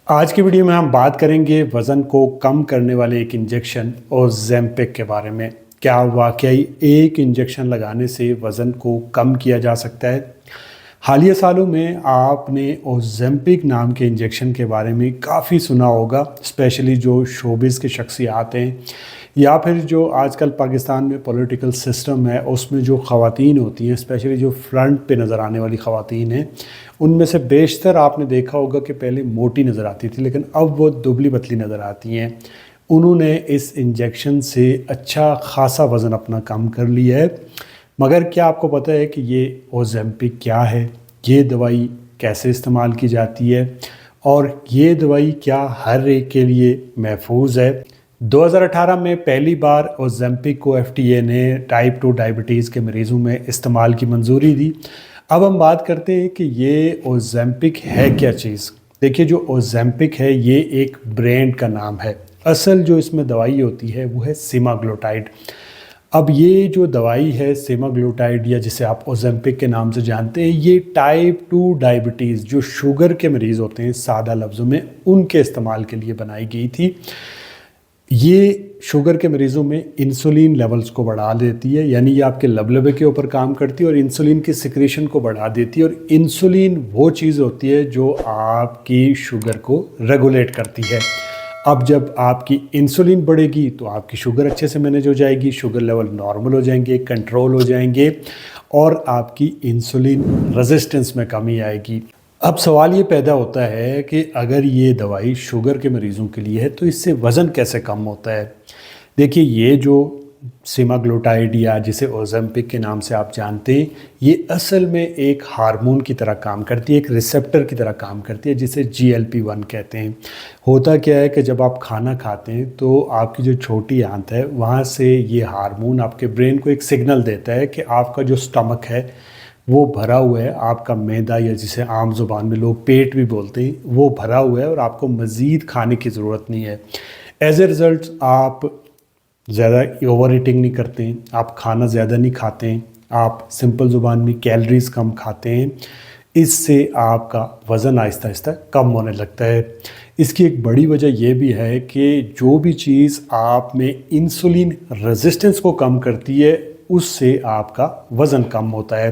आज की वीडियो में हम बात करेंगे वज़न को कम करने वाले एक इंजेक्शन ओज़ेम्पिक के बारे में। क्या वाकई एक इंजेक्शन लगाने से वज़न को कम किया जा सकता है? हालिया सालों में आपने ओज़ेम्पिक नाम के इंजेक्शन के बारे में काफ़ी सुना होगा, स्पेशली जो शोबिज़ के शख्सियात हैं या फिर जो आजकल पाकिस्तान में पॉलिटिकल सिस्टम है उसमें जो ख़वातीन होती हैं, स्पेशली जो फ्रंट पे नज़र आने वाली ख़वातीन हैं, उनमें से बेशतर आपने देखा होगा कि पहले मोटी नज़र आती थी लेकिन अब वो दुबली पतली नज़र आती हैं। उन्होंने इस इंजेक्शन से अच्छा ख़ासा वज़न अपना कम कर लिया है। मगर क्या आपको पता है कि ये ओज़ेम्पिक क्या है? ये दवाई कैसे इस्तेमाल की जाती है? और ये दवाई क्या हर एक के लिए महफूज है? 2018 में पहली बार ओज़ेम्पिक को एफडीए ने टाइप 2 डायबिटीज़ के मरीज़ों में इस्तेमाल की मंजूरी दी। अब हम बात करते हैं कि ये ओज़ेम्पिक है क्या चीज़। देखिए, जो ओज़ेम्पिक है ये एक ब्रांड का नाम है। असल जो इसमें दवाई होती है वो है सेमाग्लोटाइड। अब ये जो दवाई है सेमाग्लोटाइड या जिसे आप ओज़ेम्पिक के नाम से जानते हैं, ये टाइप 2 डायबिटीज़ जो शुगर के मरीज़ होते हैं, सादा लफ्ज़ों में, उनके इस्तेमाल के लिए बनाई गई थी। ये शुगर के मरीज़ों में इंसुलिन लेवल्स को बढ़ा देती है, यानी ये आपके लबलबे के ऊपर काम करती है और इंसुलिन की सिक्रीशन को बढ़ा देती है। और इंसुलिन वो चीज़ होती है जो आपकी शुगर को रेगुलेट करती है। अब जब आपकी इंसुलिन बढ़ेगी तो आपकी शुगर अच्छे से मैनेज हो जाएगी, शुगर लेवल नॉर्मल हो जाएंगे, कंट्रोल हो जाएंगे और आपकी इंसुलिन रेजिस्टेंस में कमी आएगी। अब सवाल ये पैदा होता है कि अगर ये दवाई शुगर के मरीज़ों के लिए है तो इससे वज़न कैसे कम होता है? देखिए, ये जो सेमाग्लोटाइड या जिसे ओज़ेम्पिक के नाम से आप जानते हैं, ये असल में एक हार्मोन की तरह काम करती है, एक रिसेप्टर की तरह काम करती है जिसे GLP-1 कहते हैं। होता क्या है कि जब आप खाना खाते हैं तो आपकी जो छोटी आंत है वहाँ से ये हार्मोन आपके ब्रेन को एक सिग्नल देता है कि आपका जो स्टमक है वो भरा हुआ है, आपका मैदा या जिसे आम ज़ुबान में लोग पेट भी बोलते हैं, वो भरा हुआ है और आपको मज़ीद खाने की ज़रूरत नहीं है। एज ए रिज़ल्ट आप ज़्यादा ओवर ईटिंग नहीं करते हैं, आप खाना ज़्यादा नहीं खाते हैं, आप सिंपल ज़ुबान में कैलोरीज़ कम खाते हैं। इससे आपका वज़न आहिस्ता आहिस्ता कम होने लगता है। इसकी एक बड़ी वजह यह भी है कि जो भी चीज़ आप में इंसुलिन रेजिस्टेंस को कम करती है उससे आपका वज़न कम होता है।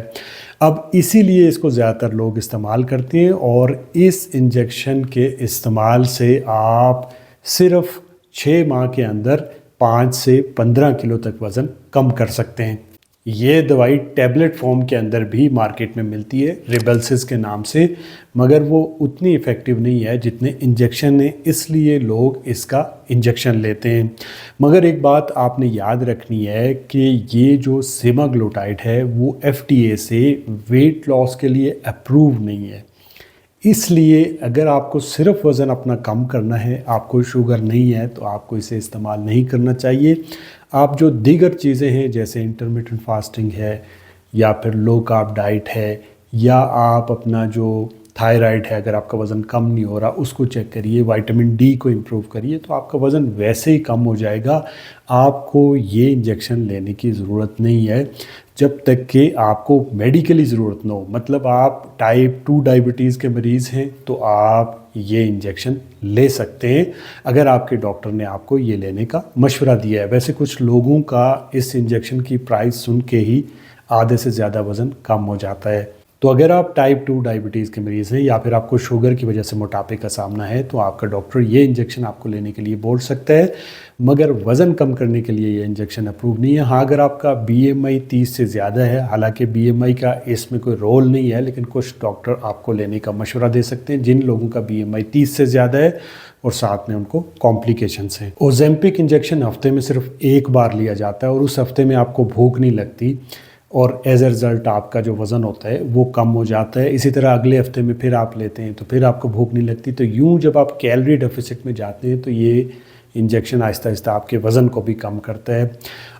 अब इसीलिए इसको ज़्यादातर लोग इस्तेमाल करते हैं और इस इंजेक्शन के इस्तेमाल से आप सिर्फ 6 माह के अंदर 5 से 15 किलो तक वज़न कम कर सकते हैं। ये दवाई टैबलेट फॉर्म के अंदर भी मार्केट में मिलती है रिबेल्सिस के नाम से, मगर वो उतनी इफ़ेक्टिव नहीं है जितने इंजेक्शन है, इसलिए लोग इसका इंजेक्शन लेते हैं। मगर एक बात आपने याद रखनी है कि ये जो सेमाग्लोटाइड है वो FDA से वेट लॉस के लिए अप्रूव नहीं है। इसलिए अगर आपको सिर्फ वज़न अपना कम करना है, आपको शुगर नहीं है, तो आपको इसे इस्तेमाल नहीं करना चाहिए। आप जो दीगर चीज़ें हैं जैसे इंटरमिटेंट फास्टिंग है या फिर लो कार्ब डाइट है या आप अपना जो थायराइड है, अगर आपका वज़न कम नहीं हो रहा उसको चेक करिए, विटामिन D को इम्प्रूव करिए, तो आपका वज़न वैसे ही कम हो जाएगा। आपको ये इंजेक्शन लेने की ज़रूरत नहीं है जब तक कि आपको मेडिकली ज़रूरत ना हो। मतलब आप टाइप 2 डायबिटीज़ के मरीज़ हैं तो आप ये इंजेक्शन ले सकते हैं अगर आपके डॉक्टर ने आपको ये लेने का मशवरा दिया है। वैसे कुछ लोगों का इस इंजेक्शन की प्राइस सुन के ही आधे से ज़्यादा वज़न कम हो जाता है। तो अगर आप टाइप 2 डायबिटीज़ के मरीज़ हैं या फिर आपको शुगर की वजह से मोटापे का सामना है तो आपका डॉक्टर ये इंजेक्शन आपको लेने के लिए बोल सकता है, मगर वज़न कम करने के लिए ये इंजेक्शन अप्रूव नहीं है। हाँ, अगर आपका BMI 30 से ज़्यादा है, हालांकि BMI का इसमें कोई रोल नहीं है, लेकिन कुछ डॉक्टर आपको लेने का मशवरा दे सकते हैं जिन लोगों का BMI 30 से ज़्यादा है और साथ में उनको कॉम्प्लिकेशंस हैं। ओज़ेम्पिक इंजेक्शन हफ्ते में सिर्फ एक बार लिया जाता है और उस हफ्ते में आपको भूख नहीं लगती और एज ए रिज़ल्ट आपका जो वज़न होता है वो कम हो जाता है। इसी तरह अगले हफ्ते में फिर आप लेते हैं तो फिर आपको भूख नहीं लगती। तो यूँ जब आप कैलोरी डेफिसिट में जाते हैं तो ये इंजेक्शन आहिस्ता आहिस्ता आपके वज़न को भी कम करता है।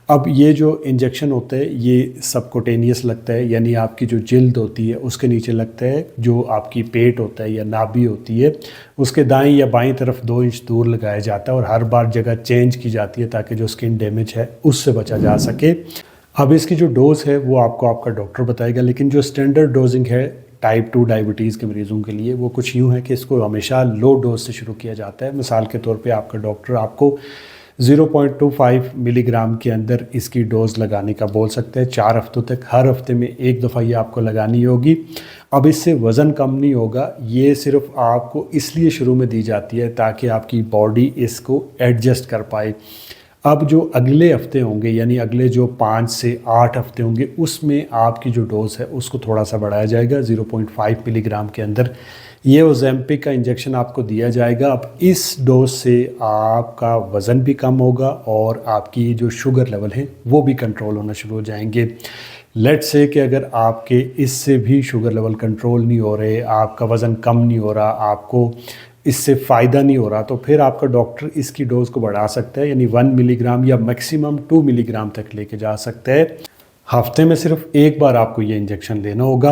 अब ये जो इंजेक्शन होता है ये सबकोटेनियस लगता है, यानी आपकी जो जिल्द होती है उसके नीचे लगता है, जो आपकी पेट होता है या नाभि होती है उसके दाएं या बाएं तरफ 2 इंच दूर लगाया जाता है और हर बार जगह चेंज की जाती है ताकि जो स्किन डैमेज है उससे बचा जा सके। अब इसकी जो डोज़ है वो आपको आपका डॉक्टर बताएगा, लेकिन जो स्टैंडर्ड डोजिंग है टाइप 2 डायबिटीज़ के मरीज़ों के लिए वो कुछ यूँ है कि इसको हमेशा लो डोज से शुरू किया जाता है। मिसाल के तौर पे आपका डॉक्टर आपको 0.25 मिलीग्राम के अंदर इसकी डोज़ लगाने का बोल सकते हैं 4 हफ्तों तक। हर हफ्ते में एक दफ़ा ये आपको लगानी होगी। अब इससे वज़न कम नहीं होगा, ये सिर्फ आपको इसलिए शुरू में दी जाती है ताकि आपकी बॉडी इसको एडजस्ट कर पाए। अब जो अगले हफ्ते होंगे यानी अगले जो 5 से 8 हफ्ते होंगे उसमें आपकी जो डोज़ है उसको थोड़ा सा बढ़ाया जाएगा। 0.5 मिलीग्राम के अंदर ये ओज़ेम्पिक का इंजेक्शन आपको दिया जाएगा। अब इस डोज से आपका वज़न भी कम होगा और आपकी जो शुगर लेवल है वो भी कंट्रोल होना शुरू हो जाएंगे। लेट्स से कि अगर आपके इससे भी शुगर लेवल कंट्रोल नहीं हो रहे, आपका वज़न कम नहीं हो रहा, आपको इससे फ़ायदा नहीं हो रहा, तो फिर आपका डॉक्टर इसकी डोज़ को बढ़ा सकता है, यानी 1 मिलीग्राम या मैक्सिमम 2 मिलीग्राम तक लेके जा सकता है। हफ्ते में सिर्फ एक बार आपको ये इंजेक्शन लेना होगा।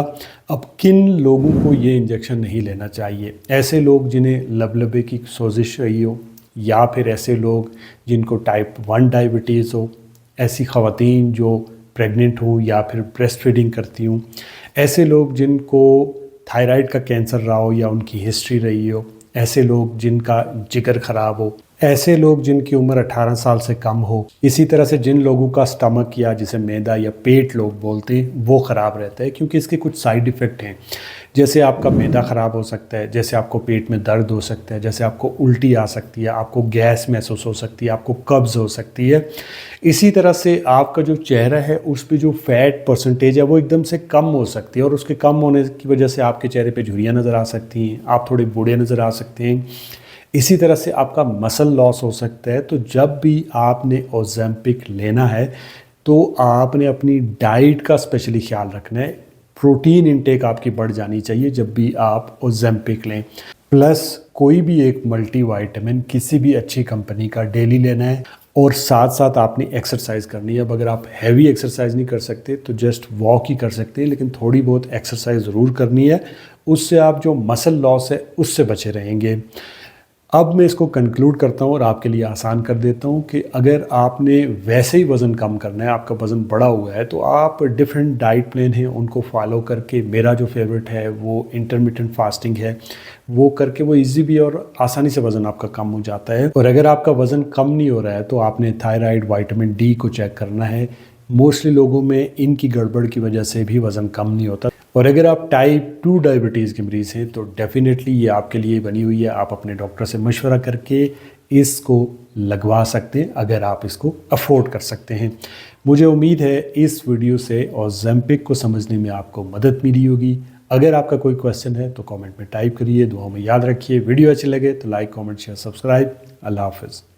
अब किन लोगों को ये इंजेक्शन नहीं लेना चाहिए? ऐसे लोग जिन्हें लबलबे की सोजिश रही हो, या फिर ऐसे लोग जिनको टाइप 1 डायबिटीज़ हो, ऐसी ख़वातीन जो प्रेग्नेंट हो या फिर ब्रेस्ट फीडिंग करती हूँ, ऐसे लोग जिनको थायराइड का कैंसर रहा हो या उनकी हिस्ट्री रही हो, ऐसे लोग जिनका जिगर ख़राब हो, ऐसे लोग जिनकी उम्र 18 साल से कम हो, इसी तरह से जिन लोगों का स्टमक या जिसे मैदा या पेट लोग बोलते हैं वो ख़राब रहता है, क्योंकि इसके कुछ साइड इफ़ेक्ट हैं। जैसे आपका मैदा ख़राब हो सकता है, जैसे आपको पेट में दर्द हो सकता है, जैसे आपको उल्टी आ सकती है, आपको गैस महसूस हो सकती है, आपको कब्ज़ हो सकती है। इसी तरह से आपका जो चेहरा है उस पर जो फैट परसेंटेज है वो एकदम से कम हो सकती है, और उसके कम होने की वजह से आपके चेहरे पे झुर्रियाँ नज़र आ सकती हैं, आप थोड़े बूढ़े नज़र आ सकते हैं। इसी तरह से आपका मसल लॉस हो सकता है। तो जब भी आपने ओज़ेम्पिक लेना है तो आपने अपनी डाइट का स्पेशली ख्याल रखना है। प्रोटीन इंटेक आपकी बढ़ जानी चाहिए जब भी आप ओज़ेम्पिक लें, प्लस कोई भी एक मल्टीविटामिन किसी भी अच्छी कंपनी का डेली लेना है, और साथ साथ आपने एक्सरसाइज करनी है। अब अगर आप हैवी एक्सरसाइज नहीं कर सकते तो जस्ट वॉक ही कर सकते हैं, लेकिन थोड़ी बहुत एक्सरसाइज ज़रूर करनी है, उससे आप जो मसल लॉस है उससे बचे रहेंगे। अब मैं इसको कंक्लूड करता हूँ और आपके लिए आसान कर देता हूँ कि अगर आपने वैसे ही वज़न कम करना है, आपका वज़न बढ़ा हुआ है, तो आप डिफरेंट डाइट प्लान हैं उनको फॉलो करके, मेरा जो फेवरेट है वो इंटरमिटेंट फास्टिंग है, वो करके वो इजी भी और आसानी से वज़न आपका कम हो जाता है। और अगर आपका वज़न कम नहीं हो रहा है तो आपने थायराइड, विटामिन डी को चेक करना है। मोस्टली लोगों में इनकी गड़बड़ की वजह से भी वज़न कम नहीं होता। और अगर आप टाइप 2 डायबिटीज़ के मरीज़ हैं तो डेफ़िनेटली ये आपके लिए बनी हुई है। आप अपने डॉक्टर से मशवरा करके इसको लगवा सकते हैं अगर आप इसको अफोर्ड कर सकते हैं। मुझे उम्मीद है इस वीडियो से ओज़ेम्पिक को समझने में आपको मदद मिली होगी। अगर आपका कोई क्वेश्चन है तो कमेंट में टाइप करिए। दुआओं में याद रखिए। वीडियो अच्छी लगे तो लाइक, कमेंट, शेयर, सब्सक्राइब। अल्लाह हाफ़िज़।